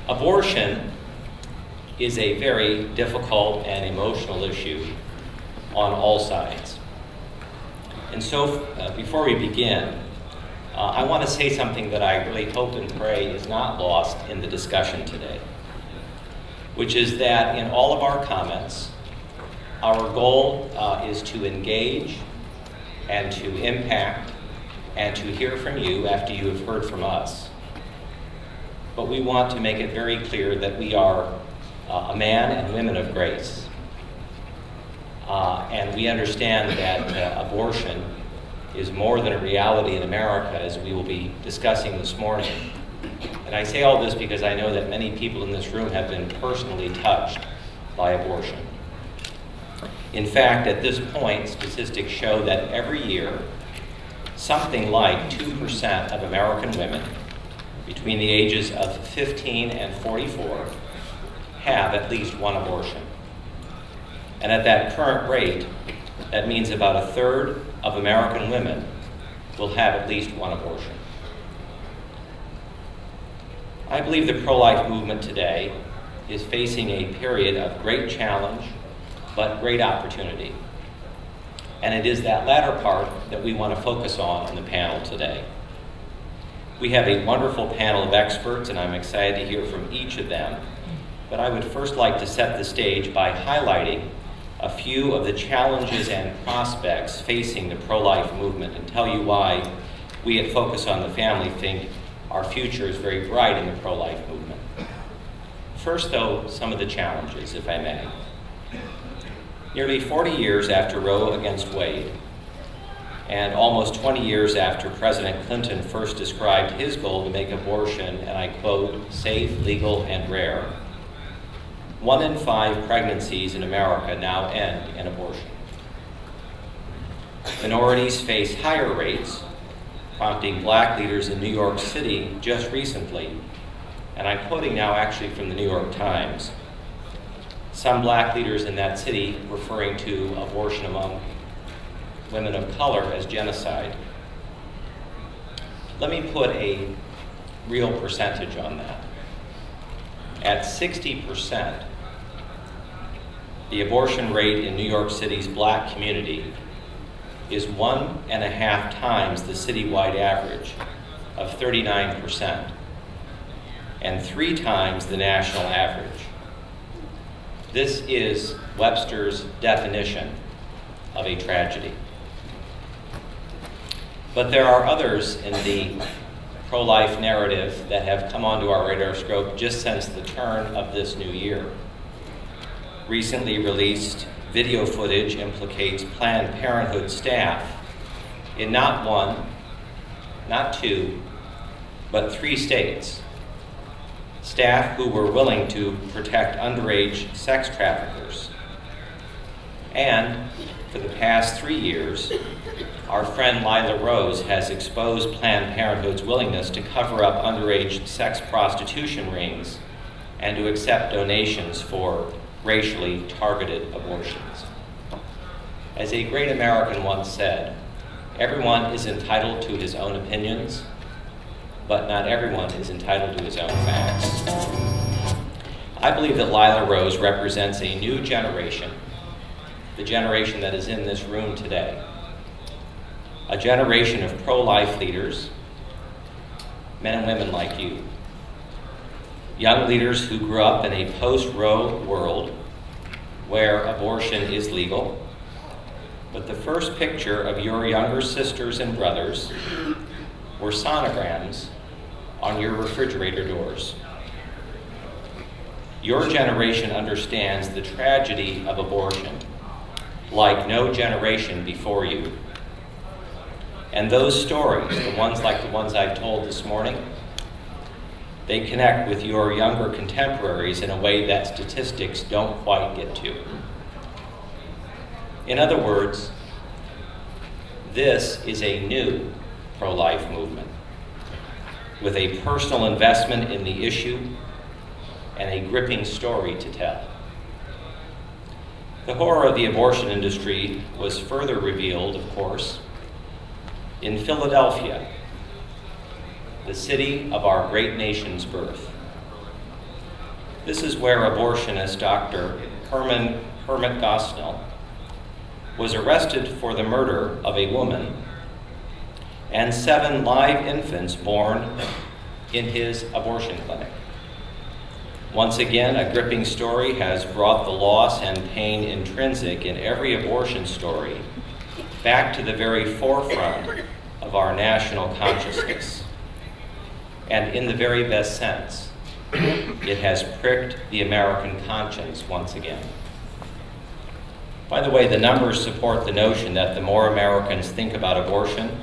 Abortion is a very difficult and emotional issue on all sides. And so before we begin, I want to say something that I really hope and pray is not lost in the discussion today, which is that in all of our comments, our goal is to engage and to impact and to hear from you after you have heard from us. But we want to make it very clear that we are a man and women of grace. And we understand that abortion is more than a reality in America, as we will be discussing this morning. And I say all this because I know that many people in this room have been personally touched by abortion. In fact, at this point, statistics show that every year, something like 2% of American women between the ages of 15 and 44 have at least one abortion. And at that current rate, that means about a third of American women will have at least one abortion. I believe the pro-life movement today is facing a period of great challenge, but great opportunity. And it is that latter part that we want to focus on in the panel today. We have a wonderful panel of experts, and I'm excited to hear from each of them. But I would first like to set the stage by highlighting a few of the challenges and prospects facing the pro-life movement and tell you why we at Focus on the Family think our future is very bright in the pro-life movement. First, though, some of the challenges, if I may. Nearly 40 years after Roe against Wade, and almost 20 years after President Clinton first described his goal to make abortion, and I quote, safe, legal, and rare, 1 in 5 pregnancies in America now end in abortion. Minorities face higher rates, prompting black leaders in New York City just recently, and I'm quoting now actually from the New York Times, some black leaders in that city referring to abortion among women of color as genocide. Let me put a real percentage on that. At 60%, the abortion rate in New York City's black community is 1.5 times the citywide average of 39%, and 3 times the national average. This is Webster's definition of a tragedy. But there are others in the pro-life narrative that have come onto our radar scope just since the turn of this new year. Recently released video footage implicates Planned Parenthood staff in not 1, not 2, but 3 states. Staff who were willing to protect underage sex traffickers. And for the past 3 years, our friend Lila Rose has exposed Planned Parenthood's willingness to cover up underage sex prostitution rings and to accept donations for racially targeted abortions. As a great American once said, everyone is entitled to his own opinions, but not everyone is entitled to his own facts. I believe that Lila Rose represents a new generation, the generation that is in this room today. A generation of pro-life leaders, men and women like you. Young leaders who grew up in a post-Roe world where abortion is legal, but the first picture of your younger sisters and brothers were sonograms on your refrigerator doors. Your generation understands the tragedy of abortion like no generation before you. And those stories, the ones like the ones I've told this morning, they connect with your younger contemporaries in a way that statistics don't quite get to. In other words, this is a new pro-life movement with a personal investment in the issue and a gripping story to tell. The horror of the abortion industry was further revealed, of course, in Philadelphia, the city of our great nation's birth. This is where abortionist Dr. Hermit Gosnell was arrested for the murder of a woman and 7 live infants born in his abortion clinic. Once again, a gripping story has brought the loss and pain intrinsic in every abortion story back to the very forefront of our national consciousness. And in the very best sense, it has pricked the American conscience once again. By the way, the numbers support the notion that the more Americans think about abortion,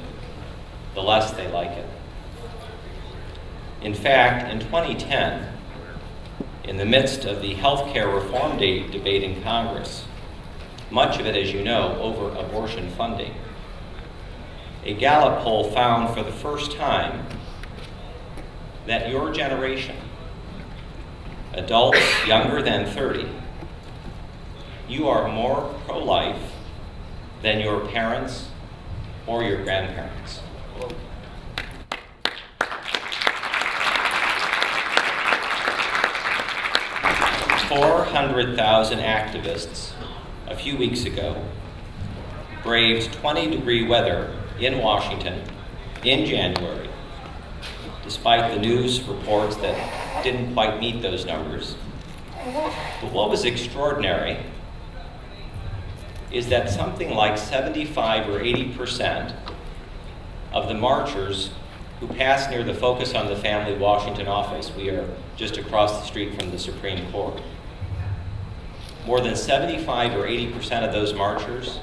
the less they like it. In fact, in 2010, in the midst of the healthcare reform debate in Congress, much of it, as you know, over abortion funding, a Gallup poll found for the first time that your generation, adults younger than 30, you are more pro-life than your parents or your grandparents. 400,000 activists a few weeks ago braved 20-degree weather in Washington in January, despite the news reports that didn't quite meet those numbers. But what was extraordinary is that something like 75 or 80% of the marchers who passed near the Focus on the Family Washington office, we are just across the street from the Supreme Court, more than 75 or 80% of those marchers,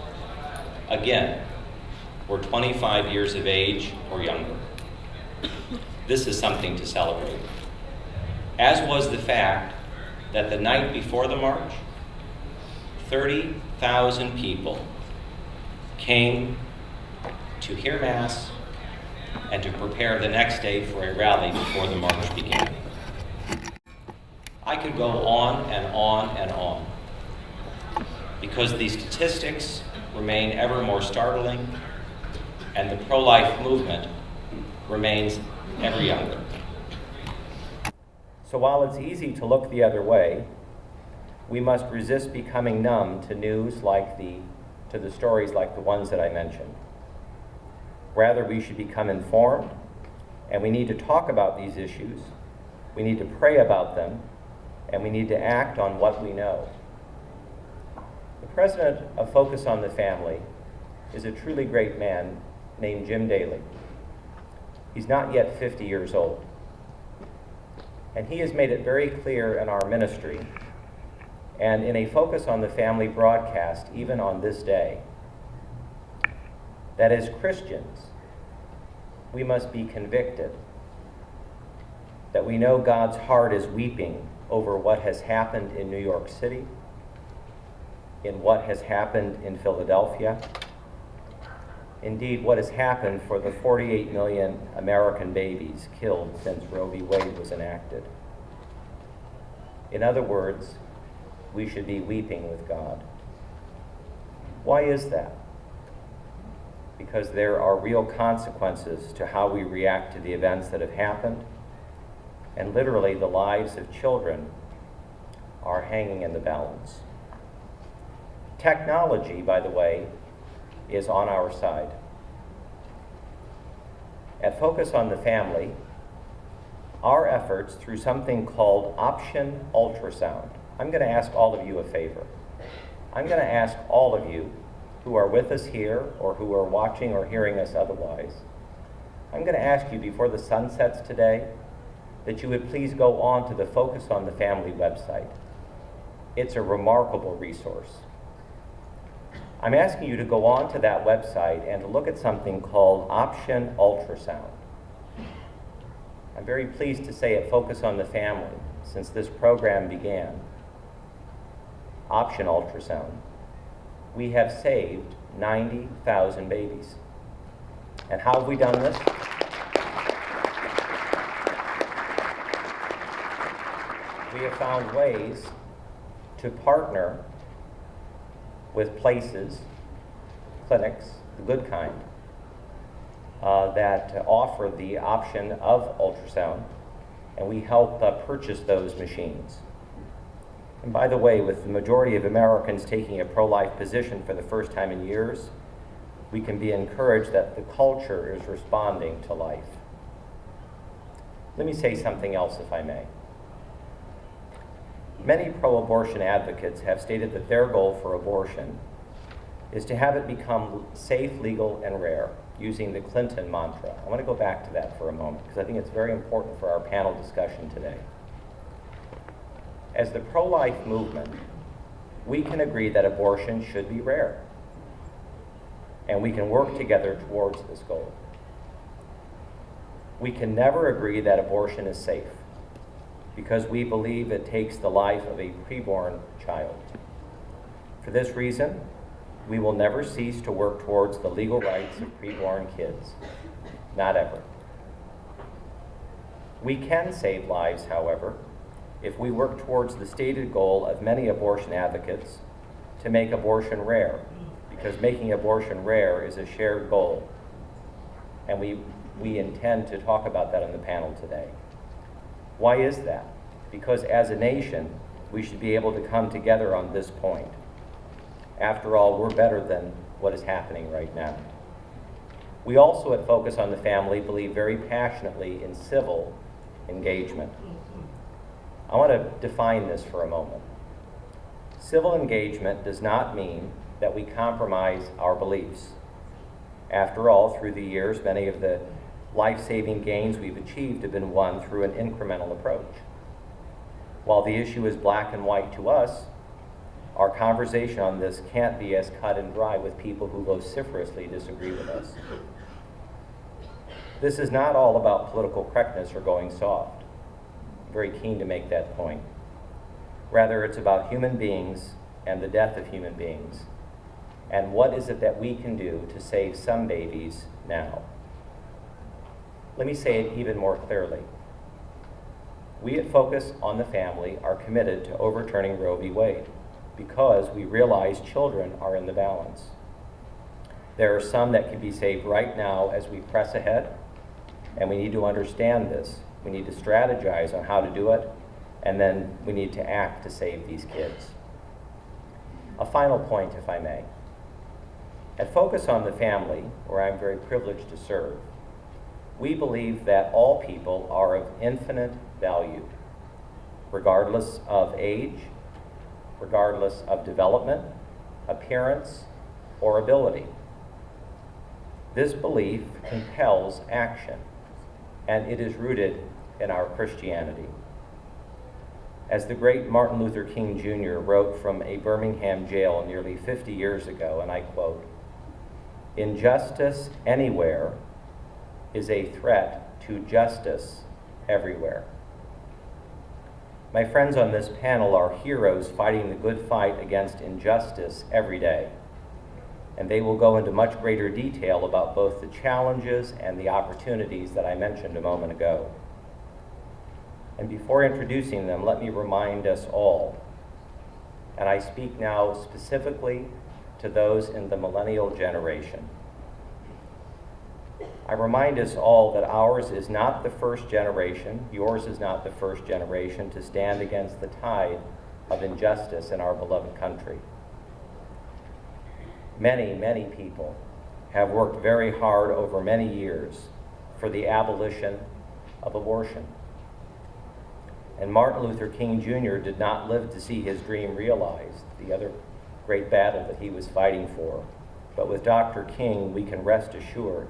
again, were 25 years of age or younger. This is something to celebrate. As was the fact that the night before the march, 30,000 people came to hear Mass and to prepare the next day for a rally before the march began. I could go on and on and on, because the statistics remain ever more startling and the pro-life movement remains ever younger. So while it's easy to look the other way, we must resist becoming numb to news to the stories like the ones that I mentioned. Rather, we should become informed, and we need to talk about these issues, we need to pray about them, and we need to act on what we know. The president of Focus on the Family is a truly great man named Jim Daly. He's not yet 50 years old. And he has made it very clear in our ministry and in a Focus on the Family broadcast, even on this day, that as Christians, we must be convicted that we know God's heart is weeping over what has happened in New York City, in what has happened in Philadelphia, indeed what has happened for the 48 million American babies killed since Roe v. Wade was enacted. In other words, we should be weeping with God. Why is that? Because there are real consequences to how we react to the events that have happened, and literally the lives of children are hanging in the balance. Technology, by the way, is on our side. At Focus on the Family, our efforts through something called option ultrasound. I'm going to ask all of you a favor. I'm going to ask all of you who are with us here or who are watching or hearing us otherwise, I'm going to ask you before the sun sets today that you would please go on to the Focus on the Family website. It's a remarkable resource. I'm asking you to go on to that website and to look at something called option ultrasound. I'm very pleased to say at Focus on the Family, since this program began, option ultrasound, we have saved 90,000 babies. And how have we done this? We have found ways to partner with places, clinics, the good kind, that offer the option of ultrasound, and we help purchase those machines. And by the way, with the majority of Americans taking a pro-life position for the first time in years, we can be encouraged that the culture is responding to life. Let me say something else, if I may. Many pro-abortion advocates have stated that their goal for abortion is to have it become safe, legal, and rare, using the Clinton mantra. I want to go back to that for a moment, because I think it's very important for our panel discussion today. As the pro-life movement, we can agree that abortion should be rare, and we can work together towards this goal. We can never agree that abortion is safe, because we believe it takes the life of a preborn child. For this reason, we will never cease to work towards the legal rights of preborn kids. Not ever. We can save lives, however, if we work towards the stated goal of many abortion advocates to make abortion rare, because making abortion rare is a shared goal. And we intend to talk about that on the panel today. Why is that? Because as a nation, we should be able to come together on this point. After all, we're better than what is happening right now. We also at Focus on the Family believe very passionately in civil engagement. I want to define this for a moment. Civil engagement does not mean that we compromise our beliefs. After all, through the years, many of the life-saving gains we've achieved have been won through an incremental approach. While the issue is black and white to us, our conversation on this can't be as cut and dry with people who vociferously disagree with us. This is not all about political correctness or going soft. I'm very keen to make that point. Rather, it's about human beings and the death of human beings. And what is it that we can do to save some babies now? Let me say it even more clearly. We at Focus on the Family are committed to overturning Roe v. Wade because we realize children are in the balance. There are some that can be saved right now as we press ahead, and we need to understand this. We need to strategize on how to do it, and then we need to act to save these kids. A final point, if I may. At Focus on the Family, where I'm very privileged to serve, we believe that all people are of infinite value, regardless of age, regardless of development, appearance, or ability. This belief compels action, and it is rooted in our Christianity. As the great Martin Luther King Jr. wrote from a Birmingham jail nearly 50 years ago, and I quote, "Injustice anywhere is a threat to justice everywhere." My friends on this panel are heroes fighting the good fight against injustice every day, and they will go into much greater detail about both the challenges and the opportunities that I mentioned a moment ago. And before introducing them, let me remind us all, and I speak now specifically to those in the millennial generation. I remind us all that ours is not the first generation, yours is not the first generation to stand against the tide of injustice in our beloved country. Many, many people have worked very hard over many years for the abolition of abortion. And Martin Luther King Jr. did not live to see his dream realized, the other great battle that he was fighting for. But with Dr. King, we can rest assured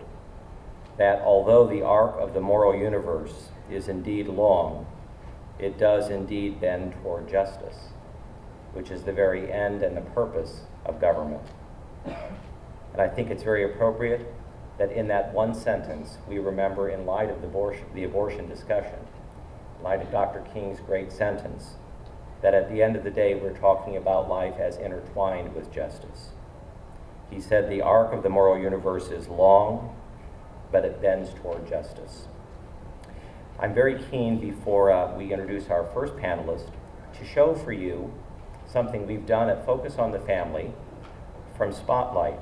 that although the arc of the moral universe is indeed long, it does indeed bend toward justice, which is the very end and the purpose of government. And I think it's very appropriate that in that one sentence we remember, in light of the abortion discussion, in light of Dr. King's great sentence, that at the end of the day we're talking about life as intertwined with justice. He said the arc of the moral universe is long, but it bends toward justice. I'm very keen, before we introduce our first panelist, to show for you something we've done at Focus on the Family from Spotlight.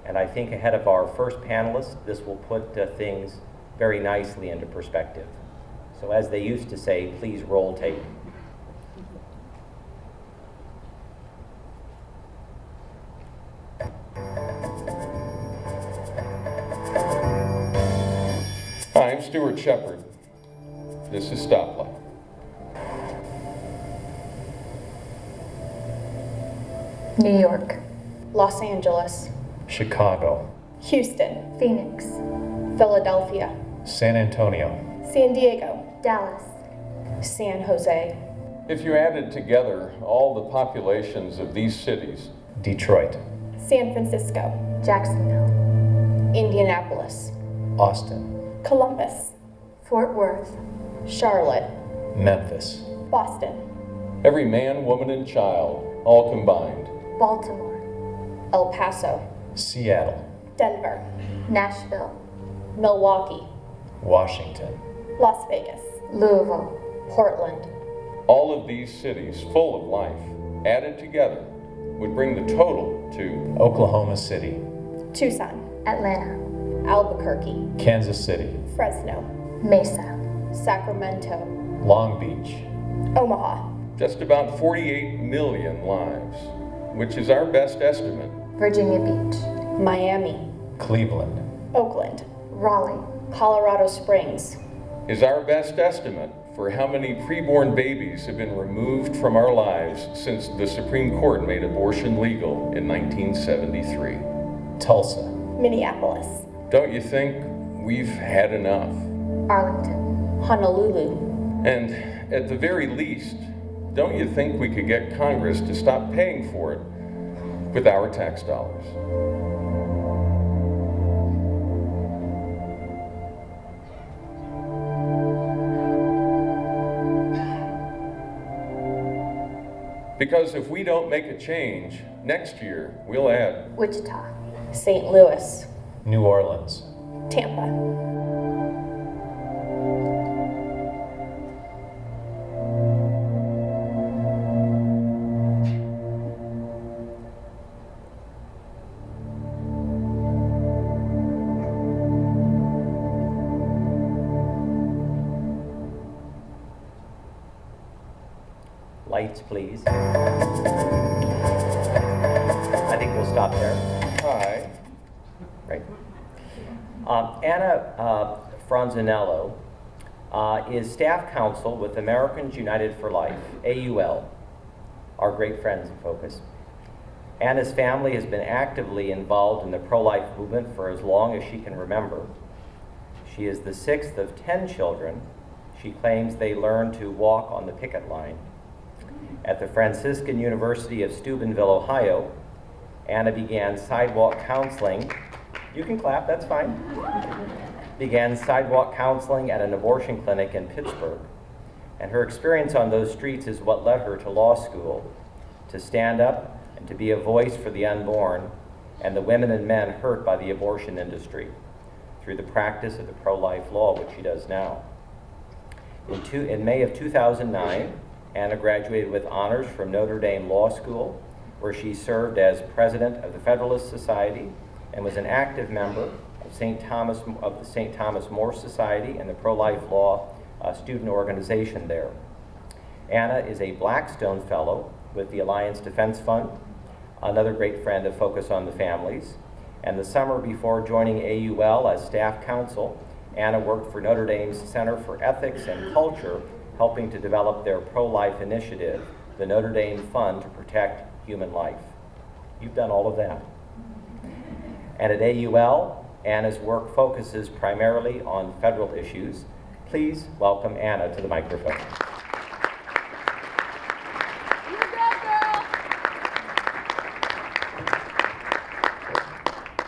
And I think ahead of our first panelist, this will put things very nicely into perspective. So as they used to say, please roll tape. Stuart Shepard. This is Stoplight. New York, Los Angeles, Chicago, Houston, Phoenix, Philadelphia, San Antonio, San Diego, Dallas, San Jose, If you added together all the populations of these cities, Detroit, San Francisco, Jacksonville, Indianapolis, Austin, Columbus, Fort Worth, Charlotte, Memphis, Boston, every man, woman, and child, all combined, Baltimore, El Paso, Seattle, Denver, Nashville, Milwaukee, Washington, Las Vegas, Louisville, Portland, all of these cities full of life, added together, would bring the total to Oklahoma City, Tucson, Atlanta, Albuquerque, Kansas City, Fresno, Mesa, Sacramento, Long Beach, Omaha, just about 48 million lives, which is our best estimate. Virginia Beach, Miami, Cleveland, Oakland, Raleigh, Colorado Springs, Is our best estimate for how many preborn babies have been removed from our lives since the Supreme Court made abortion legal in 1973. Tulsa, Minneapolis, Don't you think we've had enough? Arlington, Honolulu, And at the very least, don't you think we could get Congress to stop paying for it with our tax dollars? Because if we don't make a change, next year we'll add Wichita, St. Louis, New Orleans, Tampa, Lights, please. I think we'll stop there. high. Right. Anna Franzonello is staff counsel with Americans United for Life, AUL, our great friends in Focus. Anna's family has been actively involved in the pro-life movement for as long as she can remember. She is the sixth of 10 children. She claims they learned to walk on the picket line. At the Franciscan University of Steubenville, Ohio, Anna began sidewalk counseling. You can clap, that's fine. Began sidewalk counseling at an abortion clinic in Pittsburgh. And her experience on those streets is what led her to law school, to stand up and to be a voice for the unborn and the women and men hurt by the abortion industry through the practice of the pro-life law, which she does now. In May of 2009, Anna graduated with honors from Notre Dame Law School, where she served as president of the Federalist Society and was an active member of the St. Thomas More Society and the pro-life law student organization there. Anna is a Blackstone Fellow with the Alliance Defense Fund, another great friend of Focus on the Families. And the summer before joining AUL as staff counsel, Anna worked for Notre Dame's Center for Ethics and Culture, helping to develop their pro-life initiative, the Notre Dame Fund to Protect Human Life. You've done all of that. And at AUL, Anna's work focuses primarily on federal issues. Please welcome Anna to the microphone.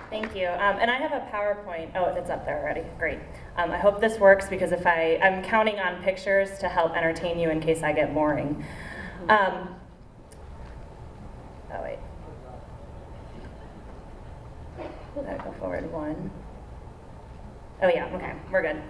Thank you. And I have a PowerPoint. Oh, it's up there already. Great. I hope this works because I'm counting on pictures to help entertain you in case I get boring. Oh, wait. Will that go forward one? Oh, yeah. Okay. We're good.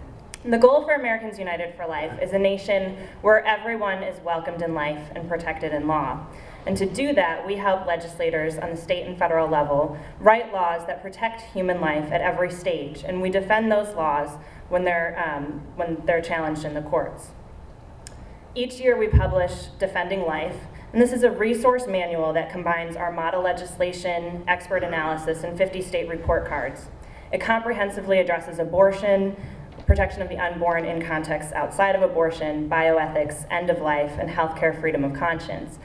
The goal for Americans United for Life is a nation where everyone is welcomed in life and protected in law. And to do that, we help legislators on the state and federal level write laws that protect human life at every stage, and we defend those laws when they're challenged in the courts. Each year we publish Defending Life, and this is a resource manual that combines our model legislation, expert analysis, and 50 state report cards. It comprehensively addresses abortion, protection of the unborn in contexts outside of abortion, bioethics, end of life, and healthcare freedom of conscience.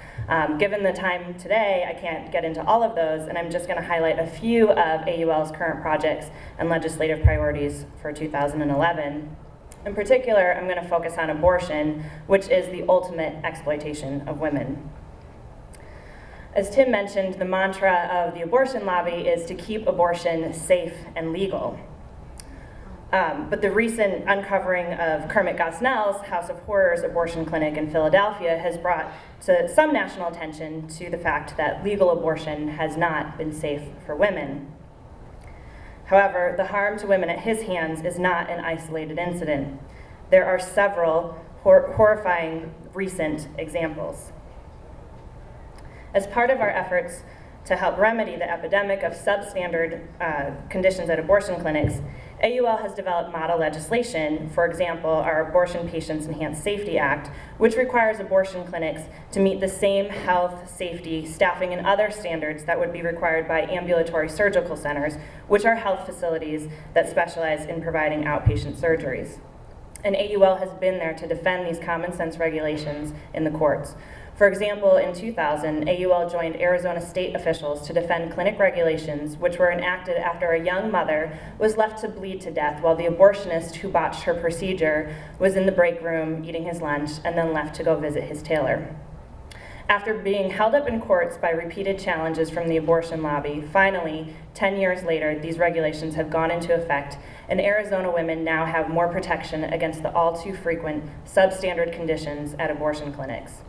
Given the time today, I can't get into all of those, and I'm just going to highlight a few of AUL's current projects and legislative priorities for 2011. In particular, I'm going to focus on abortion, which is the ultimate exploitation of women. As Tim mentioned, the mantra of the abortion lobby is to keep abortion safe and legal. But the recent uncovering of Kermit Gosnell's House of Horrors abortion clinic in Philadelphia has brought to some national attention to the fact that legal abortion has not been safe for women. However, the harm to women at his hands is not an isolated incident. There are several horrifying recent examples. As part of our efforts to help remedy the epidemic of substandard conditions at abortion clinics, AUL has developed model legislation, for example, our Abortion Patients Enhanced Safety Act, which requires abortion clinics to meet the same health, safety, staffing, and other standards that would be required by ambulatory surgical centers, which are health facilities that specialize in providing outpatient surgeries. And AUL has been there to defend these common sense regulations in the courts. For example, in 2000, AUL joined Arizona state officials to defend clinic regulations which were enacted after a young mother was left to bleed to death while the abortionist who botched her procedure was in the break room eating his lunch and then left to go visit his tailor. After being held up in courts by repeated challenges from the abortion lobby, finally, 10 years later, these regulations have gone into effect, and Arizona women now have more protection against the all too frequent substandard conditions at abortion clinics.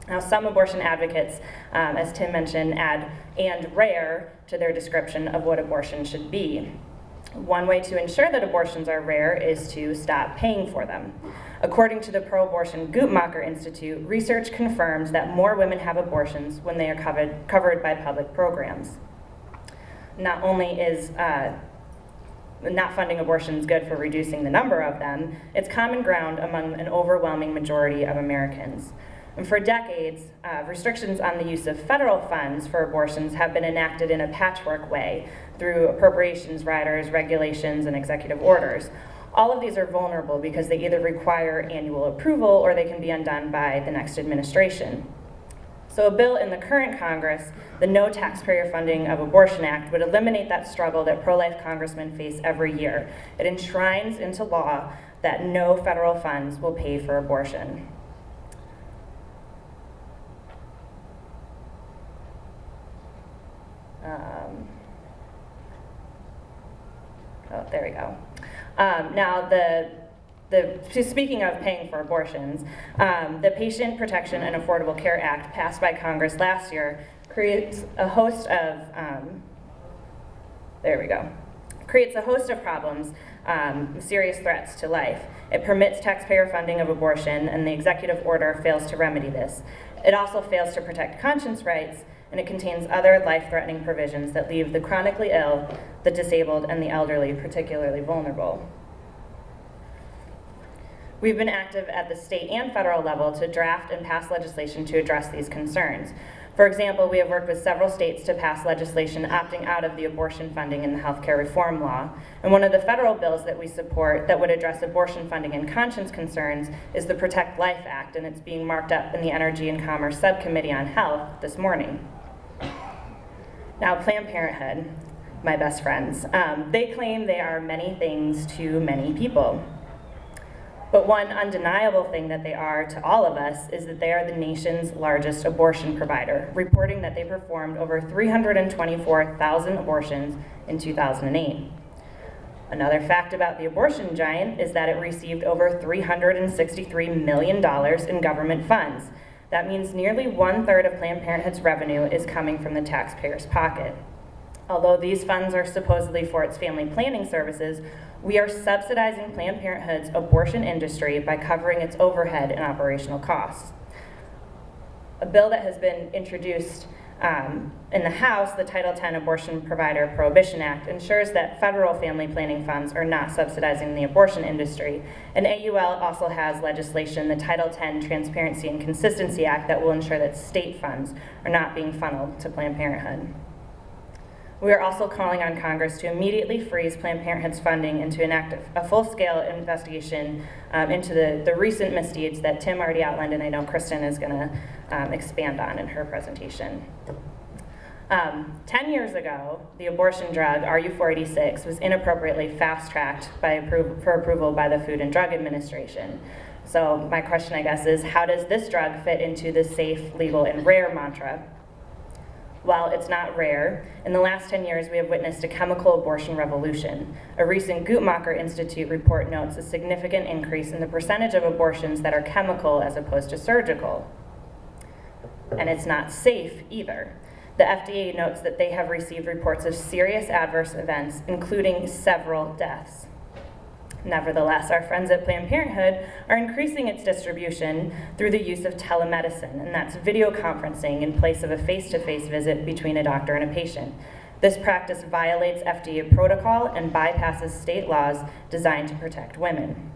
Now, some abortion advocates, as Tim mentioned, add "and rare" to their description of what abortion should be. One way to ensure that abortions are rare is to stop paying for them. According to the pro-abortion Guttmacher Institute, research confirms that more women have abortions when they are covered by public programs. Not only is not funding abortions good for reducing the number of them, it's common ground among an overwhelming majority of Americans. And for decades, restrictions on the use of federal funds for abortions have been enacted in a patchwork way through appropriations riders, regulations, and executive orders. All of these are vulnerable because they either require annual approval or they can be undone by the next administration. So a bill in the current Congress, the No Taxpayer Funding of Abortion Act, would eliminate that struggle that pro-life congressmen face every year. It enshrines into law that no federal funds will pay for abortion. There we go. Now, speaking of paying for abortions, the Patient Protection and Affordable Care Act, passed by Congress last year, creates a host of problems, serious threats to life. It permits taxpayer funding of abortion, and the executive order fails to remedy this. It also fails to protect conscience rights, and it contains other life-threatening provisions that leave the chronically ill, the disabled, and the elderly particularly vulnerable. We've been active at the state and federal level to draft and pass legislation to address these concerns. For example, we have worked with several states to pass legislation opting out of the abortion funding in the healthcare reform law. And one of the federal bills that we support that would address abortion funding and conscience concerns is the Protect Life Act, and it's being marked up in the Energy and Commerce Subcommittee on Health this morning. Now, Planned Parenthood, my best friends, they claim they are many things to many people. But one undeniable thing that they are to all of us is that they are the nation's largest abortion provider, reporting that they performed over 324,000 abortions in 2008. Another fact about the abortion giant is that it received over $363 million in government funds. That means nearly 1/3 of Planned Parenthood's revenue is coming from the taxpayer's pocket. Although these funds are supposedly for its family planning services, we are subsidizing Planned Parenthood's abortion industry by covering its overhead and operational costs. A bill that has been introduced in the House, the Title X Abortion Provider Prohibition Act, ensures that federal family planning funds are not subsidizing the abortion industry. And AUL also has legislation, the Title X Transparency and Consistency Act, that will ensure that state funds are not being funneled to Planned Parenthood. We are also calling on Congress to immediately freeze Planned Parenthood's funding and to enact a full-scale investigation into the recent misdeeds that Tim already outlined, and I know Kristan is going to expand on in her presentation. 10 years ago, the abortion drug RU486 was inappropriately fast-tracked for approval by the Food and Drug Administration. So my question, I guess, is how does this drug fit into the safe, legal, and rare mantra? While it's not rare, in the last 10 years we have witnessed a chemical abortion revolution. A recent Guttmacher Institute report notes a significant increase in the percentage of abortions that are chemical as opposed to surgical. And it's not safe either. The FDA notes that they have received reports of serious adverse events, including several deaths. Nevertheless, our friends at Planned Parenthood are increasing its distribution through the use of telemedicine, and that's video conferencing in place of a face-to-face visit between a doctor and a patient. This practice violates FDA protocol and bypasses state laws designed to protect women.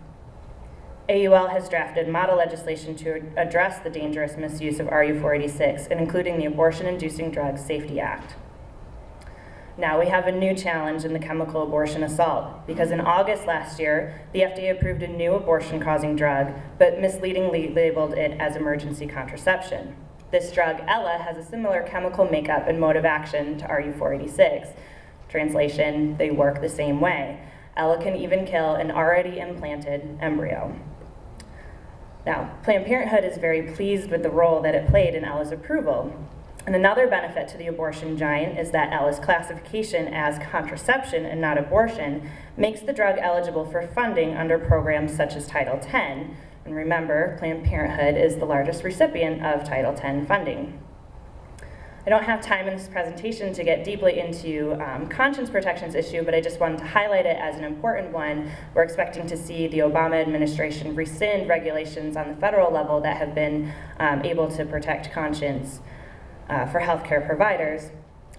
AUL has drafted model legislation to address the dangerous misuse of RU486, and including the Abortion-Inducing Drugs Safety Act. Now we have a new challenge in the chemical abortion assault, because in August last year, the FDA approved a new abortion-causing drug, but misleadingly labeled it as emergency contraception. This drug, Ella, has a similar chemical makeup and mode of action to RU486. Translation, they work the same way. Ella can even kill an already implanted embryo. Now, Planned Parenthood is very pleased with the role that it played in Ella's approval. And another benefit to the abortion giant is that Ella's classification as contraception and not abortion makes the drug eligible for funding under programs such as Title X. And remember, Planned Parenthood is the largest recipient of Title X funding. I don't have time in this presentation to get deeply into conscience protections issue, but I just wanted to highlight it as an important one. We're expecting to see the Obama administration rescind regulations on the federal level that have been able to protect conscience for healthcare providers.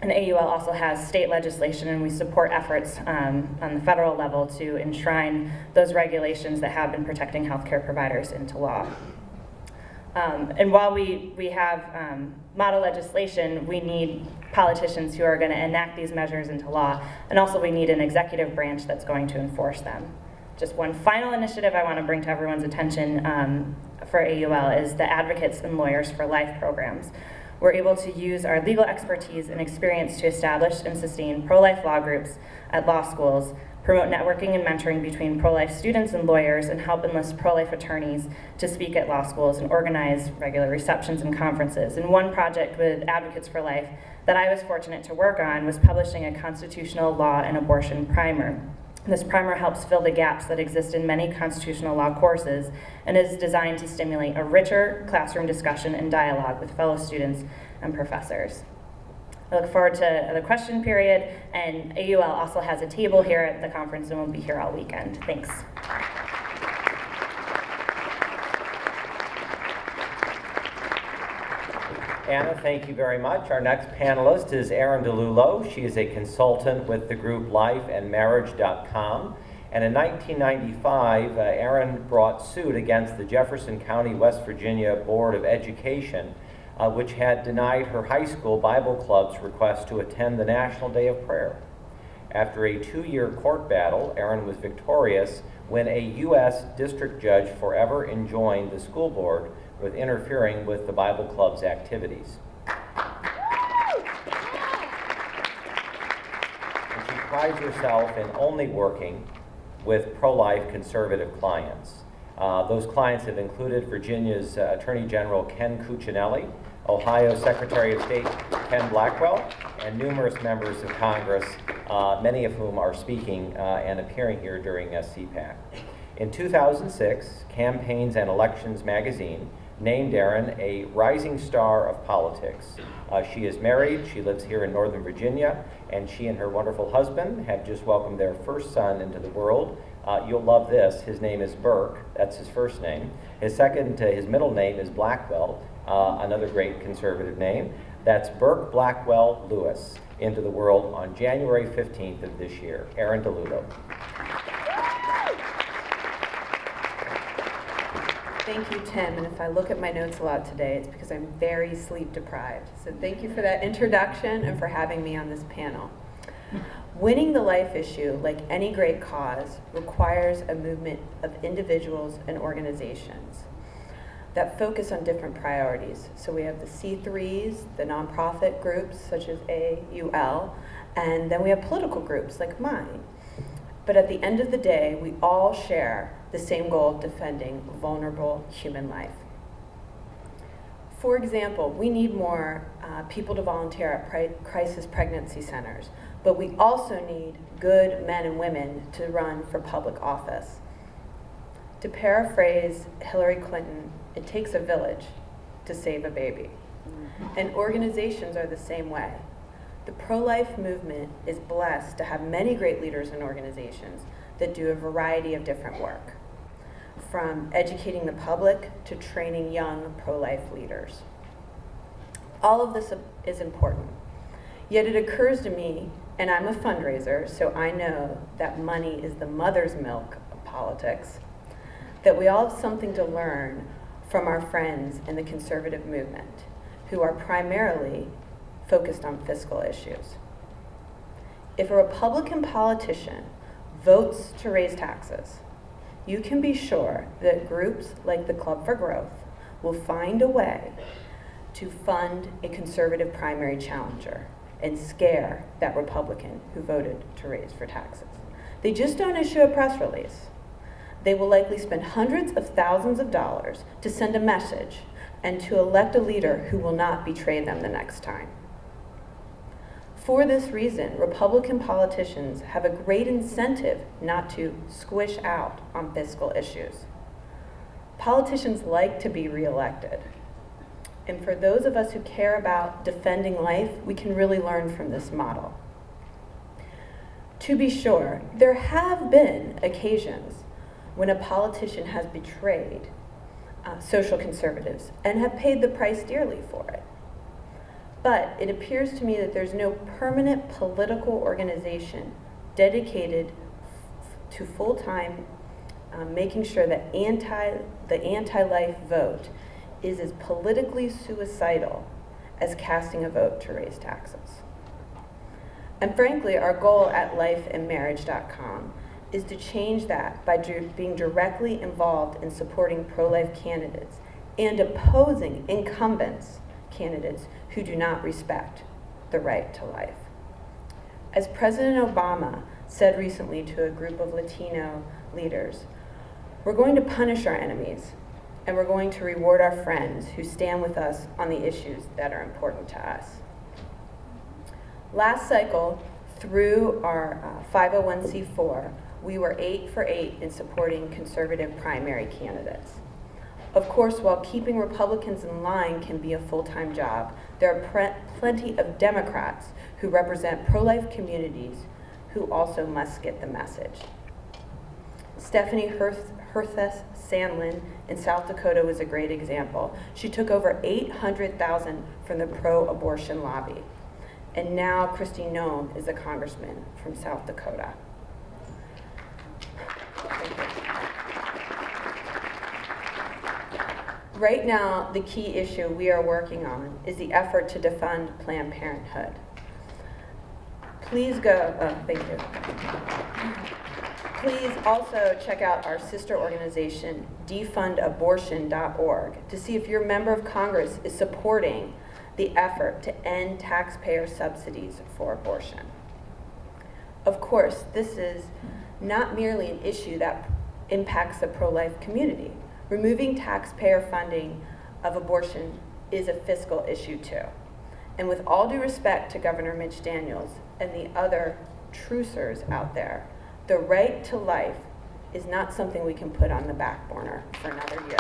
And AUL also has state legislation, and we support efforts on the federal level to enshrine those regulations that have been protecting healthcare providers into law. And while we have model legislation, we need politicians who are going to enact these measures into law, and also we need an executive branch that's going to enforce them. Just one final initiative I want to bring to everyone's attention for AUL is the Advocates and Lawyers for Life programs. We're able to use our legal expertise and experience to establish and sustain pro-life law groups at law schools, promote networking and mentoring between pro-life students and lawyers, and help enlist pro-life attorneys to speak at law schools and organize regular receptions and conferences. And one project with Advocates for Life that I was fortunate to work on was publishing a constitutional law and abortion primer. This primer helps fill the gaps that exist in many constitutional law courses and is designed to stimulate a richer classroom discussion and dialogue with fellow students and professors. I look forward to the question period, and AUL also has a table here at the conference and we'll be here all weekend. Thanks. Anna, thank you very much. Our next panelist is Erin DeLullo. She is a consultant with the group lifeandmarriage.com. And in 1995, Erin brought suit against the Jefferson County, West Virginia Board of Education, which had denied her high school Bible club's request to attend the National Day of Prayer. After a 2-year court battle, Erin was victorious when a U.S. district judge forever enjoined the school board with interfering with the Bible club's activities. And she prides herself in only working with pro-life conservative clients. Those clients have included Virginia's Attorney General Ken Cuccinelli, Ohio Secretary of State Ken Blackwell, and numerous members of Congress, many of whom are speaking and appearing here during CPAC. In 2006, Campaigns and Elections magazine named Erin a rising star of politics. She is married, she lives here in Northern Virginia, and she and her wonderful husband have just welcomed their first son into the world. You'll love this. His name is Burke. That's his first name. His middle name is Blackwell, another great conservative name. That's Burke Blackwell Lewis into the world on January 15th of this year. Erin DeLullo. Thank you, Tim, and if I look at my notes a lot today, it's because I'm very sleep deprived. So thank you for that introduction and for having me on this panel. Winning the life issue, like any great cause, requires a movement of individuals and organizations that focus on different priorities. So we have the C3s, the nonprofit groups such as AUL, and then we have political groups like mine. But at the end of the day, we all share the same goal of defending vulnerable human life. For example, we need more people to volunteer at crisis pregnancy centers, but we also need good men and women to run for public office. To paraphrase Hillary Clinton, it takes a village to save a baby. And organizations are the same way. The pro-life movement is blessed to have many great leaders and organizations that do a variety of different work, from educating the public to training young pro-life leaders. All of this is important, yet it occurs to me, and I'm a fundraiser, so I know that money is the mother's milk of politics, that we all have something to learn from our friends in the conservative movement, who are primarily focused on fiscal issues. If a Republican politician votes to raise taxes, you can be sure that groups like the Club for Growth will find a way to fund a conservative primary challenger and scare that Republican who voted to raise for taxes. They just don't issue a press release. They will likely spend hundreds of thousands of dollars to send a message and to elect a leader who will not betray them the next time. For this reason, Republican politicians have a great incentive not to squish out on fiscal issues. Politicians like to be reelected. And for those of us who care about defending life, we can really learn from this model. To be sure, there have been occasions when a politician has betrayed social conservatives and have paid the price dearly for it. But it appears to me that there's no permanent political organization dedicated to full-time making sure that the anti-life vote is as politically suicidal as casting a vote to raise taxes. And frankly, our goal at lifeandmarriage.com is to change that by being directly involved in supporting pro-life candidates and opposing incumbents candidates who do not respect the right to life. As President Obama said recently to a group of Latino leaders, we're going to punish our enemies and we're going to reward our friends who stand with us on the issues that are important to us. Last cycle, through our 501c4, we were 8 for 8 in supporting conservative primary candidates. Of course, while keeping Republicans in line can be a full-time job, there are plenty of Democrats who represent pro-life communities who also must get the message. Stephanie Herthus Sandlin in South Dakota was a great example. She took over $800,000 from the pro-abortion lobby. And now Kristi Noem is a congressman from South Dakota. Right now, the key issue we are working on is the effort to defund Planned Parenthood. Please thank you. Please also check out our sister organization, defundabortion.org, to see if your member of Congress is supporting the effort to end taxpayer subsidies for abortion. Of course, this is not merely an issue that impacts the pro-life community. Removing taxpayer funding of abortion is a fiscal issue too. And with all due respect to Governor Mitch Daniels and the other trucers out there, the right to life is not something we can put on the back burner for another year.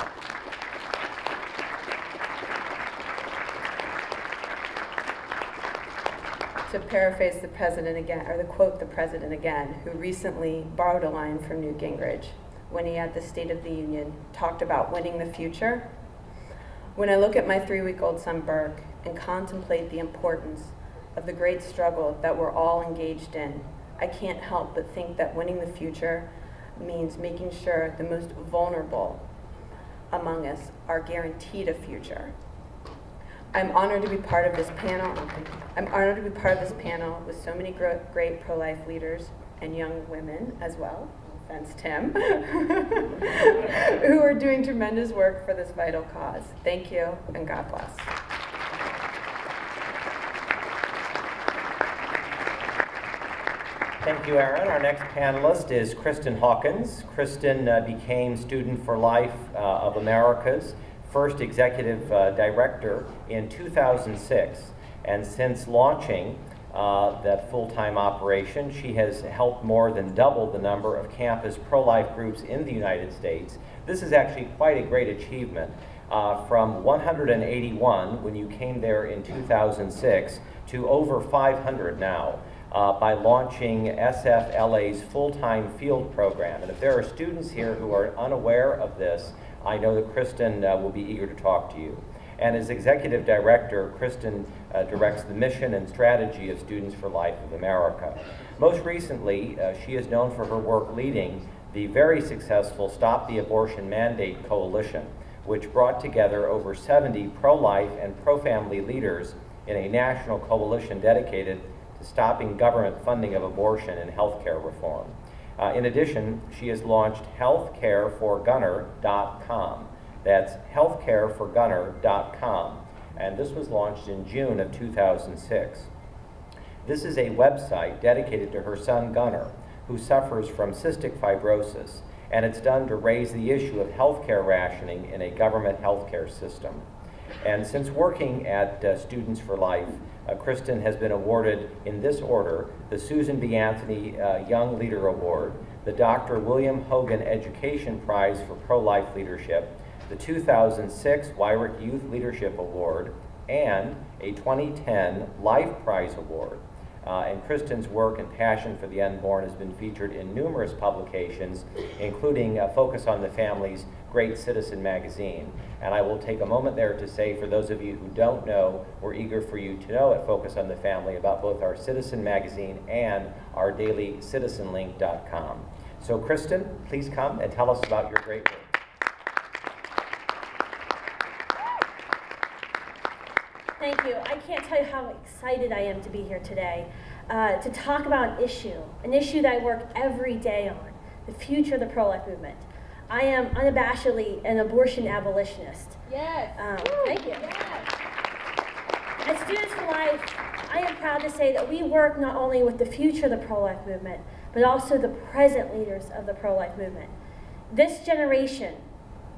To paraphrase the president again, or to quote the president again, who recently borrowed a line from Newt Gingrich when he at the State of the Union talked about winning the future. When I look at my 3-week-old son Burke and contemplate the importance of the great struggle that we're all engaged in, I can't help but think that winning the future means making sure the most vulnerable among us are guaranteed a future. I'm honored to be part of this panel. I'm honored to be part of this panel with so many great pro-life leaders and young women as well. No offense, Tim, who are doing tremendous work for this vital cause. Thank you, and God bless. Thank you, Erin. Our next panelist is Kristan Hawkins. Kristan became Student for Life of America's first executive director in 2006. And since launching that full-time operation, she has helped more than double the number of campus pro-life groups in the United States. This is actually quite a great achievement. From 181 when you came there in 2006 to over 500 now. By launching SFLA's full-time field program. And if there are students here who are unaware of this, I know that Kristan will be eager to talk to you. And as Executive Director, Kristan directs the mission and strategy of Students for Life of America. Most recently, she is known for her work leading the very successful Stop the Abortion Mandate Coalition, which brought together over 70 pro-life and pro-family leaders in a national coalition dedicated to stopping government funding of abortion and healthcare reform. In addition, she has launched healthcareforgunner.com. That's healthcareforgunner.com. And this was launched in June of 2006. This is a website dedicated to her son Gunnar, who suffers from cystic fibrosis, and it's done to raise the issue of healthcare rationing in a government healthcare system. And since working at Students for Life, Kristan has been awarded, in this order, the Susan B. Anthony Young Leader Award, the Dr. William Hogan Education Prize for Pro-Life Leadership, the 2006 Wyrick Youth Leadership Award, and a 2010 Life Prize Award. And Kristan's work and passion for the unborn has been featured in numerous publications, including Focus on the Family's Great Citizen magazine. And I will take a moment there to say, for those of you who don't know, we're eager for you to know at Focus on the Family about both our Citizen magazine and our daily CitizenLink.com. So Kristan, please come and tell us about your great work. Thank you. I can't tell you how excited I am to be here today to talk about an issue that I work every day on, the future of the pro-life movement. I am unabashedly an abortion abolitionist. Yes. Thank you. Yes. As Students for Life, I am proud to say that we work not only with the future of the pro-life movement, but also the present leaders of the pro-life movement. This generation,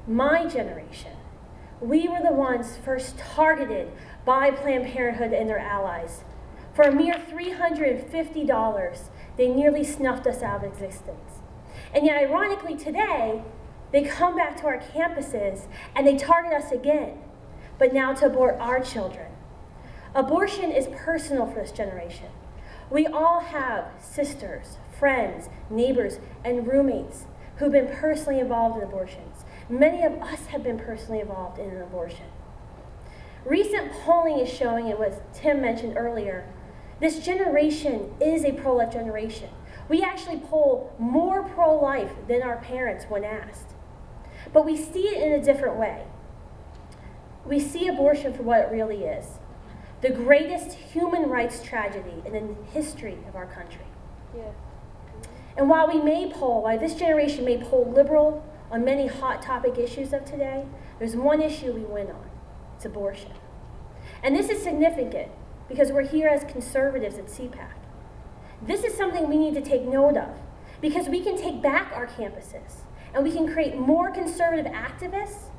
my generation, we were the ones first targeted by Planned Parenthood and their allies. For a mere $350, they nearly snuffed us out of existence. And yet, ironically, today, they come back to our campuses and they target us again, but now to abort our children. Abortion is personal for this generation. We all have sisters, friends, neighbors, and roommates who've been personally involved in abortions. Many of us have been personally involved in an abortion. Recent polling is showing, and what Tim mentioned earlier, this generation is a pro-life generation. We actually poll more pro-life than our parents when asked. But we see it in a different way. We see abortion for what it really is, the greatest human rights tragedy in the history of our country. Yeah. And while this generation may poll liberal on many hot topic issues of today, there's one issue we win on. It's abortion. And this is significant because we're here as conservatives at CPAC. This is something we need to take note of because we can take back our campuses and we can create more conservative activists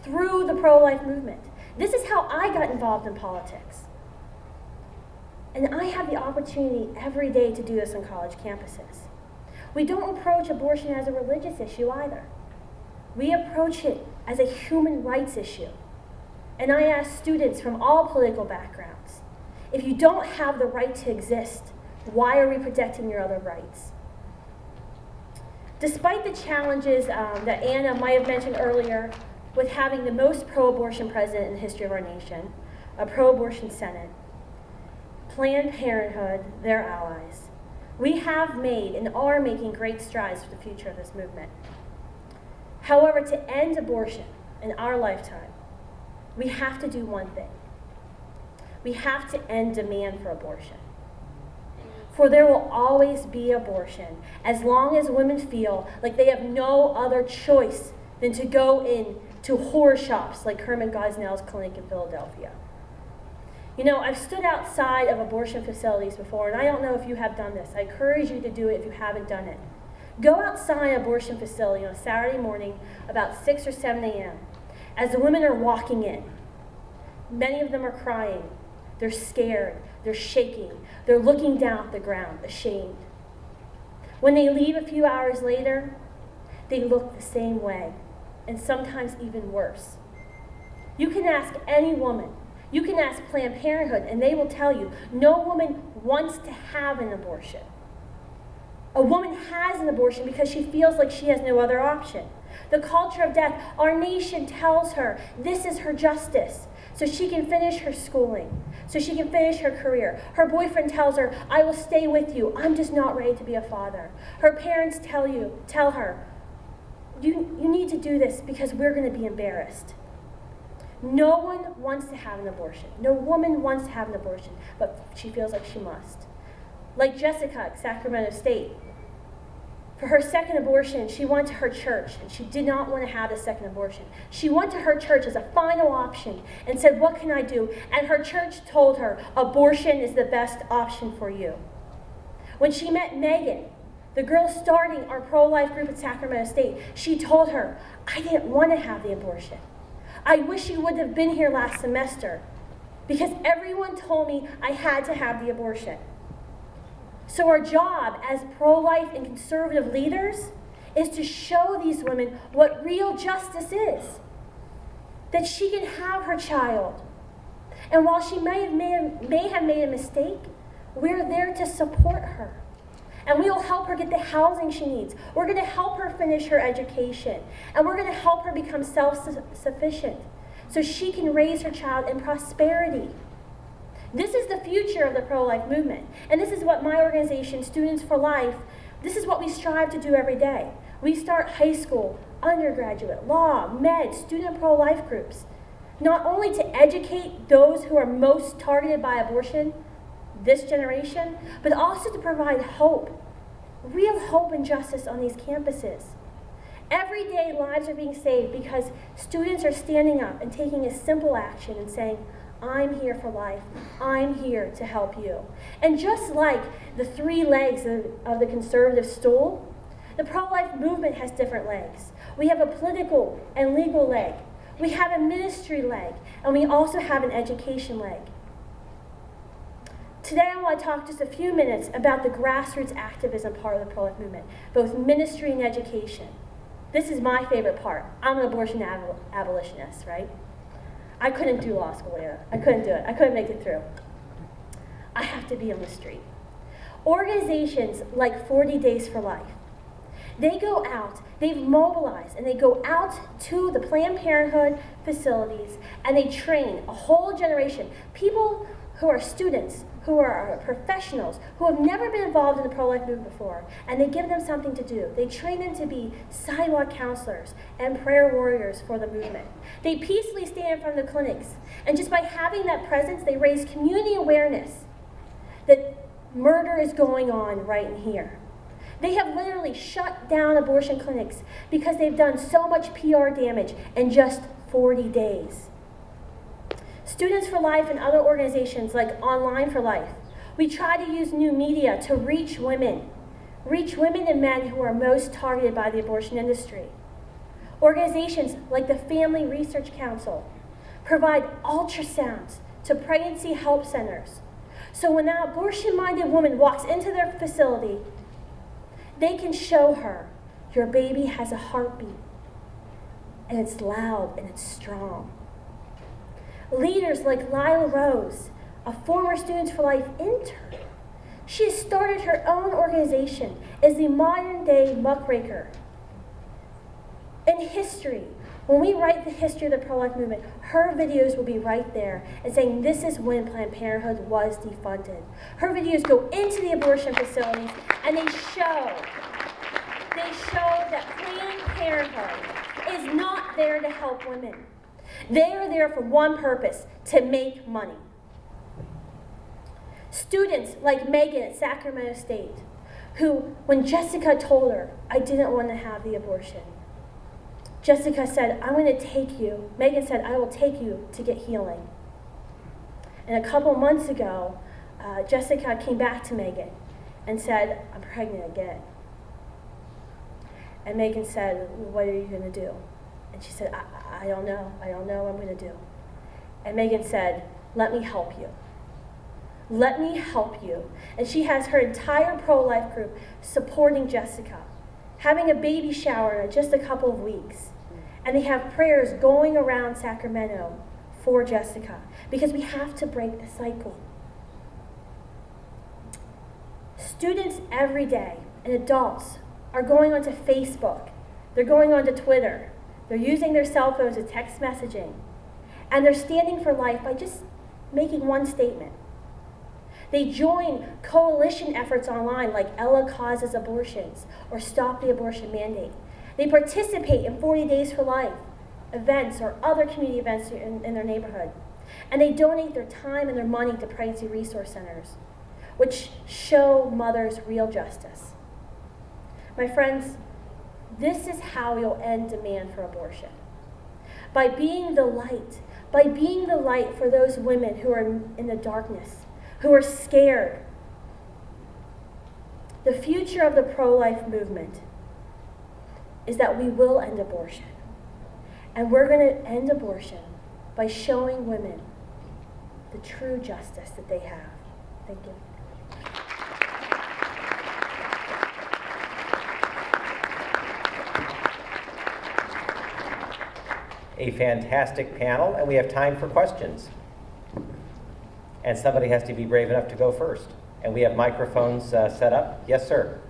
through the pro-life movement. This is how I got involved in politics. And I have the opportunity every day to do this on college campuses. We don't approach abortion as a religious issue either. We approach it as a human rights issue. And I ask students from all political backgrounds, if you don't have the right to exist, why are we protecting your other rights? Despite the challenges that Anna might have mentioned earlier with having the most pro-abortion president in the history of our nation, a pro-abortion Senate, Planned Parenthood, their allies, we have made and are making great strides for the future of this movement. However, to end abortion in our lifetime, we have to do one thing. we have to end demand for abortion. For there will always be abortion as long as women feel like they have no other choice than to go in to whore shops like Herman Gosnell's clinic in Philadelphia. You know, I've stood outside of abortion facilities before, and I don't know if you have done this. I encourage you to do it if you haven't done it. Go outside an abortion facility on a Saturday morning about 6 or 7 a.m. as the women are walking in. Many of them are crying. They're scared. They're shaking. They're looking down at the ground, ashamed. When they leave a few hours later, they look the same way, and sometimes even worse. You can ask any woman, you can ask Planned Parenthood, and they will tell you no woman wants to have an abortion. A woman has an abortion because she feels like she has no other option. The culture of death, our nation tells her this is her justice, so she can finish her schooling, so she can finish her career. Her boyfriend tells her, I will stay with you, I'm just not ready to be a father. Her parents tell her, you need to do this because we're going to be embarrassed. No one wants to have an abortion. No woman wants to have an abortion, but she feels like she must. Like Jessica at Sacramento State. For her second abortion, she went to her church, and she did not want to have a second abortion. She went to her church as a final option and said, what can I do? And her church told her, abortion is the best option for you. When she met Megan, the girl starting our pro-life group at Sacramento State, she told her, I didn't want to have the abortion. I wish you would have been here last semester because everyone told me I had to have the abortion. So our job as pro-life and conservative leaders is to show these women what real justice is. That she can have her child. And while she may have made a mistake, we're there to support her. And we will help her get the housing she needs. We're going to help her finish her education. And we're going to help her become self-sufficient so she can raise her child in prosperity. This is the future of the pro-life movement. And this is what my organization, Students for Life, this is what we strive to do every day. We start high school, undergraduate, law, med, student pro-life groups, not only to educate those who are most targeted by abortion, this generation, but also to provide hope, real hope and justice on these campuses. Every day lives are being saved because students are standing up and taking a simple action and saying, I'm here for life. I'm here to help you. And just like the 3 legs of the conservative stool, the pro-life movement has different legs. We have a political and legal leg. We have a ministry leg. And we also have an education leg. Today I want to talk just a few minutes about the grassroots activism part of the pro-life movement, both ministry and education. This is my favorite part. I'm an abortion abolitionist, right? I couldn't do law school later. I couldn't do it. I couldn't make it through. I have to be on the street. Organizations like 40 Days for Life, they go out, they've mobilized, and they go out to the Planned Parenthood facilities, and they train a whole generation, people who are students, who are professionals, who have never been involved in the pro-life movement before, and they give them something to do. They train them to be sidewalk counselors and prayer warriors for the movement. They peacefully stand in front of the clinics, and just by having that presence, they raise community awareness that murder is going on right in here. They have literally shut down abortion clinics because they've done so much PR damage in just 40 days. Students for Life and other organizations like Online for Life, we try to use new media to reach women and men who are most targeted by the abortion industry. Organizations like the Family Research Council provide ultrasounds to pregnancy help centers. So when that abortion-minded woman walks into their facility, they can show her, your baby has a heartbeat, and it's loud and it's strong. Leaders like Lila Rose, a former Students for Life intern, she has started her own organization as the modern-day muckraker. In history, when we write the history of the pro-life movement, her videos will be right there and saying this is when Planned Parenthood was defunded. Her videos go into the abortion facilities and they show that Planned Parenthood is not there to help women. They are there for one purpose, to make money. Students like Megan at Sacramento State, who, when Jessica told her, I didn't want to have the abortion, Jessica said, I'm going to take you. Megan said, I will take you to get healing. And a couple months ago, Jessica came back to Megan and said, I'm pregnant again. And Megan said, what are you going to do? And she said, I don't know. I don't know what I'm going to do. And Megan said, let me help you. Let me help you. And she has her entire pro-life group supporting Jessica, having a baby shower in just a couple of weeks. And they have prayers going around Sacramento for Jessica, because we have to break the cycle. Students every day and adults are going onto Facebook. They're going onto Twitter. They're using their cell phones as text messaging. And they're standing for life by just making one statement. They join coalition efforts online like Ella Causes Abortions or Stop the Abortion Mandate. They participate in 40 Days for Life events or other community events in their neighborhood. And they donate their time and their money to pregnancy resource centers, which show mothers real justice. My friends, this is how we'll end demand for abortion. By being the light for those women who are in the darkness, who are scared. The future of the pro-life movement is that we will end abortion. And we're going to end abortion by showing women the true justice that they have. Thank you. A fantastic panel, and we have time for questions. And somebody has to be brave enough to go first. And we have microphones set up. Yes, sir.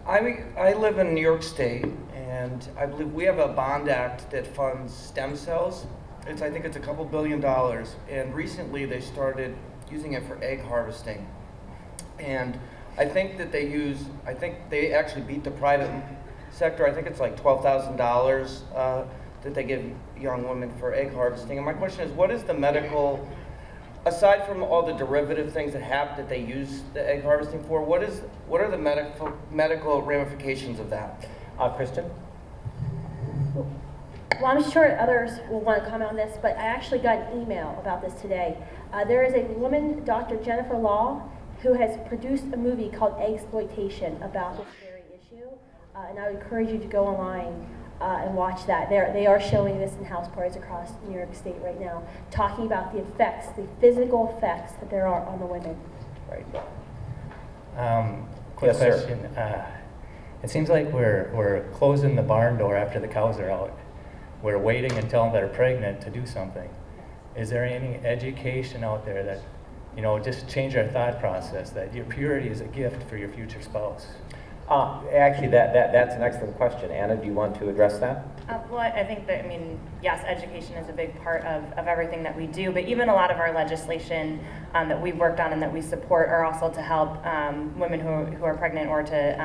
I live in New York State, and I believe we have a bond act that funds stem cells. I think it's a couple $2 billion, and recently they started using it for egg harvesting. And I think they actually beat the private sector. I think it's like $12,000 that they give young women for egg harvesting. And my question is, what is the medical, aside from all the derivative things that they use the egg harvesting for, what are the medical ramifications of that? Kristan? Well, I'm sure others will want to comment on this, but I actually got an email about this today. There is a woman, Dr. Jennifer Law, who has produced a movie called Eggsploitation about this very issue, and I would encourage you to go online and watch that. They are showing this in house parties across New York State right now, talking about the effects, the physical effects that there are on the women. Right. Quick Yes, sir. question. It seems like we're closing the barn door after the cows are out. We're waiting until they're pregnant to do something. Is there any education out there that, just change our thought process, that your purity is a gift for your future spouse? Actually, that's an excellent question. Anna, do you want to address that? Well, I think that, yes, education is a big part of everything that we do, but even a lot of our legislation that we've worked on and that we support are also to help women who are pregnant, or to,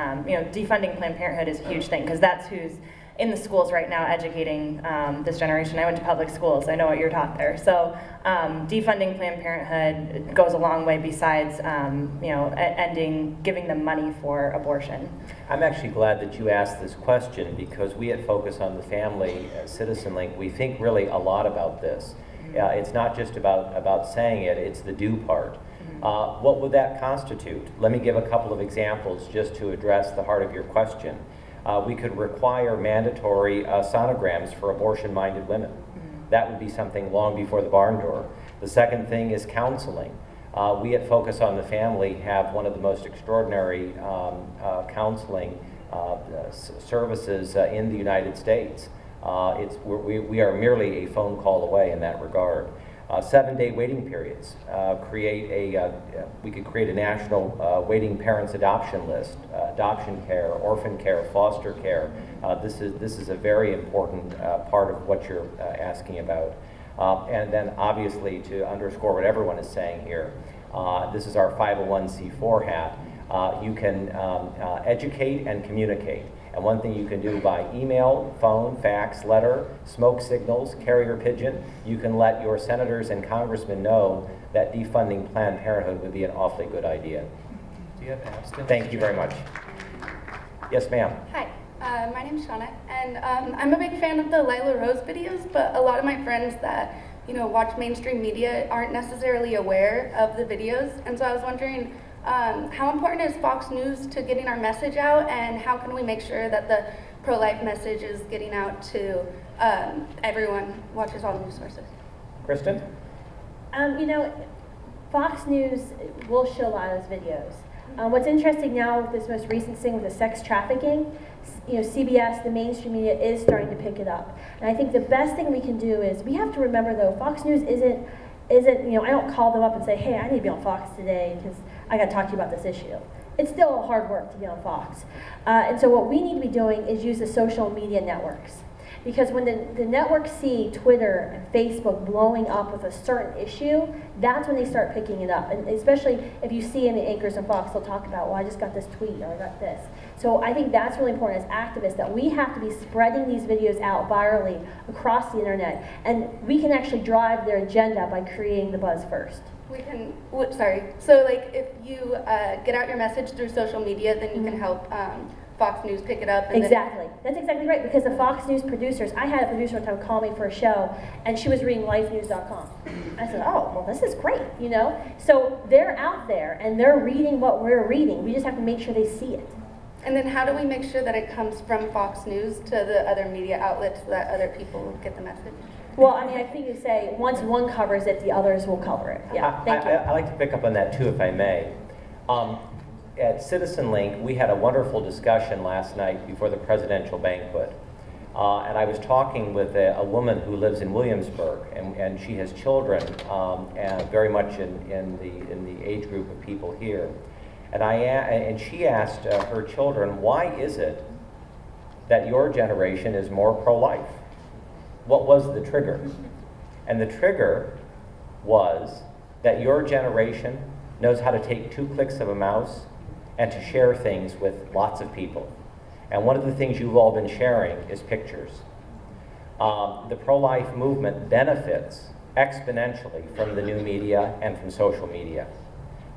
defunding Planned Parenthood is a huge thing, because that's who's in the schools right now educating this generation. I went to public schools. I know what you're taught there. So defunding Planned Parenthood goes a long way, besides giving them money for abortion. I'm actually glad that you asked this question, because we at Focus on the Family at CitizenLink, we think really a lot about this. It's not just about saying it, it's the do part. What would that constitute? Let me give a couple of examples just to address the heart of your question. We could require mandatory sonograms for abortion-minded women. That would be something long before the barn door. The second thing is counseling. We at Focus on the Family have one of the most extraordinary counseling services in the United States. We are merely a phone call away in that regard. 7-day waiting periods. We could create a national waiting parents adoption list, adoption care, orphan care, foster care. This is a very important part of what you're asking about. And then obviously, to underscore what everyone is saying here, this is our 501c4 hat. You can educate and communicate. And one thing you can do by email, phone, fax, letter, smoke signals, carrier pigeon, you can let your senators and congressmen know that defunding Planned Parenthood would be an awfully good idea. Do you have abstinence? Thank you very much. Yes, ma'am. Hi, my name's Shauna, and I'm a big fan of the Lila Rose videos, but a lot of my friends that watch mainstream media aren't necessarily aware of the videos, and so I was wondering how important is Fox News to getting our message out, and how can we make sure that the pro-life message is getting out to everyone who watches all news sources? Kristan? Fox News will show a lot of those videos. What's interesting now with this most recent thing with the sex trafficking, CBS, the mainstream media is starting to pick it up. And I think the best thing we can do is, we have to remember though, Fox News isn't, I don't call them up and say, hey, I need to be on Fox today because I got to talk to you about this issue. It's still hard work to be on Fox. And so what we need to be doing is use the social media networks. Because when the networks see Twitter and Facebook blowing up with a certain issue, that's when they start picking it up. And especially if you see in the anchors on Fox, they'll talk about, well, I just got this tweet or I got this. So I think that's really important as activists, that we have to be spreading these videos out virally across the internet. And we can actually drive their agenda by creating the buzz first. We can, so like if you get out your message through social media, then you can help Fox News pick it up. And exactly. That's exactly right, because the Fox News producers, I had a producer one time call me for a show, and she was reading lifenews.com. I said, oh, well, this is great, So they're out there, and they're reading what we're reading. We just have to make sure they see it. And then how do we make sure that it comes from Fox News to the other media outlets so that other people get the message? Well, I think you say, once one covers it, the others will cover it. Yeah, thank you. I'd like to pick up on that too, if I may. At CitizenLink, we had a wonderful discussion last night before the presidential banquet. And I was talking with a woman who lives in Williamsburg, and she has children, and very much in the age group of people here. And she asked her children, why is it that your generation is more pro-life? What was the trigger? And the trigger was that your generation knows how to take 2 clicks of a mouse and to share things with lots of people. And one of the things you've all been sharing is pictures. The pro-life movement benefits exponentially from the new media and from social media.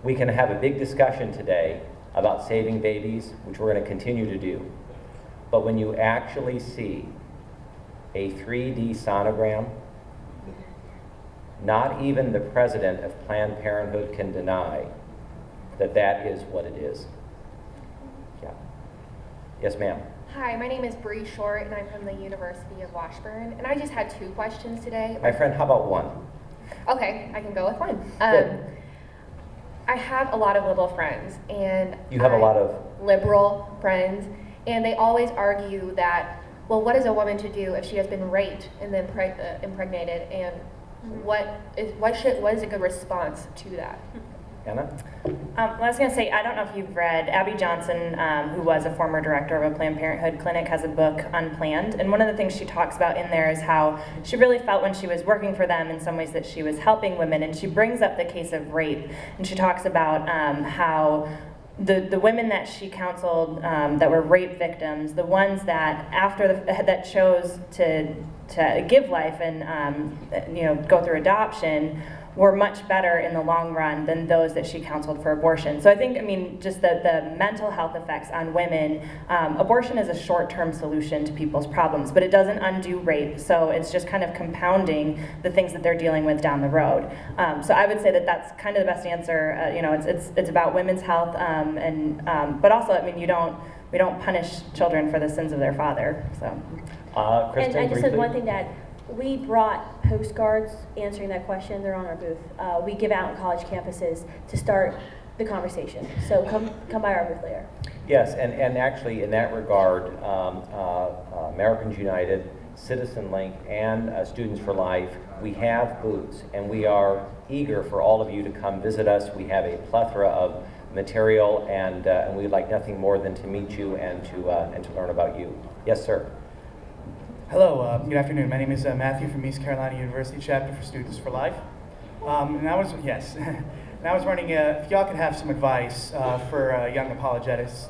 We can have a big discussion today about saving babies, which we're going to continue to do. But when you actually see a 3D sonogram, not even the president of Planned Parenthood can deny that that is what it is. Yeah. Yes, ma'am. Hi, my name is Bree Short, and I'm from the University of Washburn. And I just had 2 questions today. My friend, how about one? Okay, I can go with one. Good. I have a lot of liberal friends, and You have a lot of? Liberal friends, and they always argue that, well, what is a woman to do if she has been raped and then impregnated, and what is a good response to that? Anna? I was going to say, I don't know if you've read, Abby Johnson, who was a former director of a Planned Parenthood clinic, has a book, Unplanned, and one of the things she talks about in there is how she really felt when she was working for them in some ways that she was helping women, and she brings up the case of rape, and she talks about how the women that she counseled that were rape victims, the ones that that chose to give life and go through adoption, were much better in the long run than those that she counseled for abortion. So I think, just the mental health effects on women, abortion is a short-term solution to people's problems, but it doesn't undo rape, so it's just kind of compounding the things that they're dealing with down the road. So I would say that that's kind of the best answer. It's about women's health, but also, we don't punish children for the sins of their father, so. Kristan, And I just briefly? said one thing, that we brought postcards answering that question. They're on our booth. We give out on college campuses to start the conversation. So come by our booth later. Yes, and actually in that regard, Americans United, CitizenLink, and Students for Life, we have booths, and we are eager for all of you to come visit us. We have a plethora of material, and we'd like nothing more than to meet you and to learn about you. Yes, sir. Hello, good afternoon. My name is Matthew from East Carolina University Chapter for Students for Life. And I was wondering if y'all could have some advice for young apologetics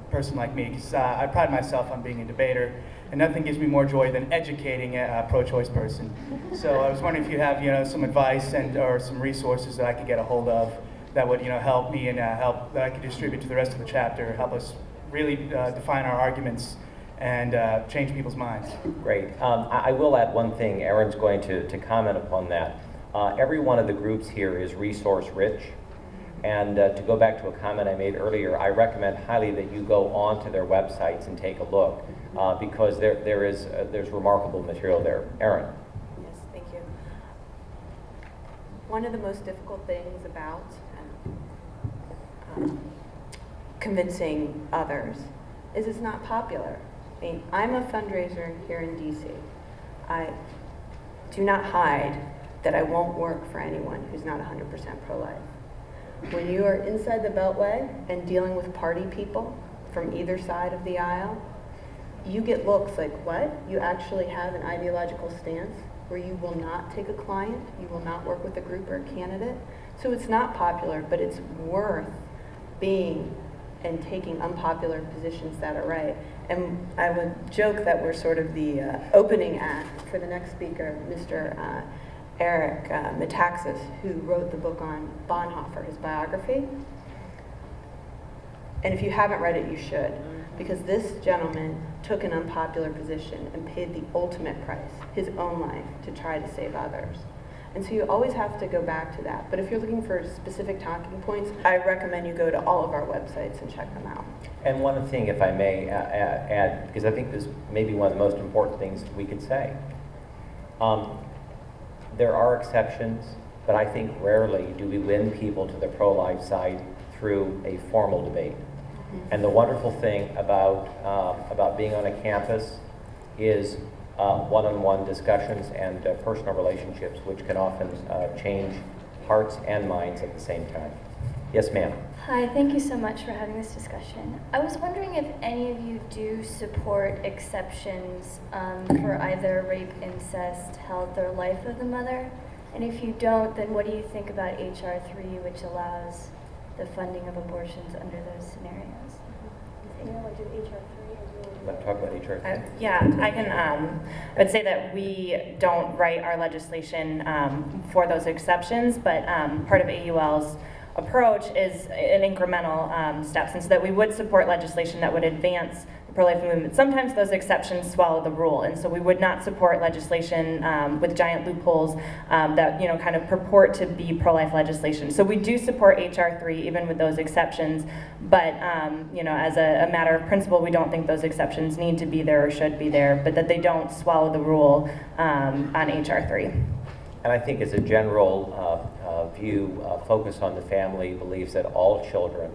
person like me, because I pride myself on being a debater, and nothing gives me more joy than educating a pro-choice person. So I was wondering if you have, some advice and or some resources that I could get a hold of that would, help me and help that I could distribute to the rest of the chapter, help us really define our arguments and change people's minds. Great. I will add one thing. Erin's going to comment upon that. Every one of the groups here is resource rich. And to go back to a comment I made earlier, I recommend highly that you go onto their websites and take a look because there's remarkable material there. Erin. Yes, thank you. One of the most difficult things about convincing others is it's not popular. I mean, I'm a fundraiser here in DC. I do not hide that I won't work for anyone who's not 100% pro-life. When you are inside the Beltway and dealing with party people from either side of the aisle, you get looks like, what? You actually have an ideological stance where you will not take a client, you will not work with a group or a candidate. So it's not popular, but it's worth being and taking unpopular positions that are right. And I would joke that we're sort of the opening act for the next speaker, Mr. Eric Metaxas, who wrote the book on Bonhoeffer, his biography. And if you haven't read it, you should, because this gentleman took an unpopular position and paid the ultimate price, his own life, to try to save others. And so you always have to go back to that. But if you're looking for specific talking points, I recommend you go to all of our websites and check them out. And one thing, if I may add, because I think this may be one of the most important things we could say. There are exceptions, but I think rarely do we win people to the pro-life side through a formal debate. And the wonderful thing about being on a campus is one-on-one discussions and personal relationships, which can often change hearts and minds at the same time. Yes, ma'am. Hi, thank you so much for having this discussion. I was wondering if any of you do support exceptions for either rape, incest, health, or life of the mother. And if you don't, then what do you think about H.R. 3, which allows the funding of abortions under those scenarios? Let's talk about H.R. 3. Yeah, I can. I would say that we don't write our legislation for those exceptions, but part of AUL's approach is an incremental steps, and so that we would support legislation that would advance the pro-life movement. Sometimes those exceptions swallow the rule, and so we would not support legislation with giant loopholes that kind of purport to be pro-life legislation. So we do support H.R. 3 even with those exceptions, but as a matter of principle, we don't think those exceptions need to be there or should be there, but that they don't swallow the rule on H.R. 3. And I think as a general view, focus on the family believes that all children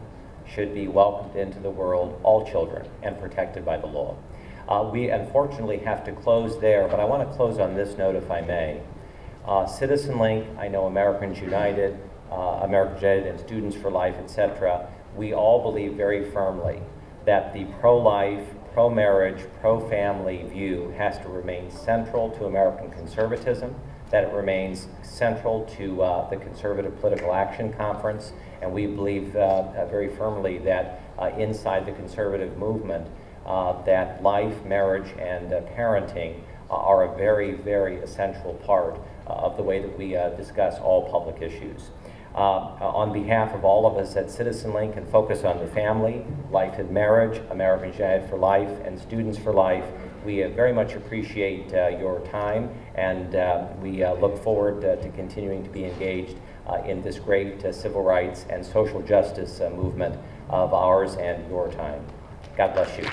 should be welcomed into the world, all children, and protected by the law. We unfortunately have to close there, but I want to close on this note, if I may. CitizenLink, I know Americans United and Students for Life, etc., we all believe very firmly that the pro-life, pro-marriage, pro-family view has to remain central to American conservatism, that it remains central to the Conservative Political Action Conference, and we believe very firmly that inside the conservative movement, that life, marriage, and parenting are a very, very essential part of the way that we discuss all public issues. On behalf of all of us at CitizenLink and Focus on the Family, Life and Marriage, Americans United for Life, and Students for Life, we very much appreciate your time, and we look forward to continuing to be engaged in this great civil rights and social justice movement of ours and your time. God bless you.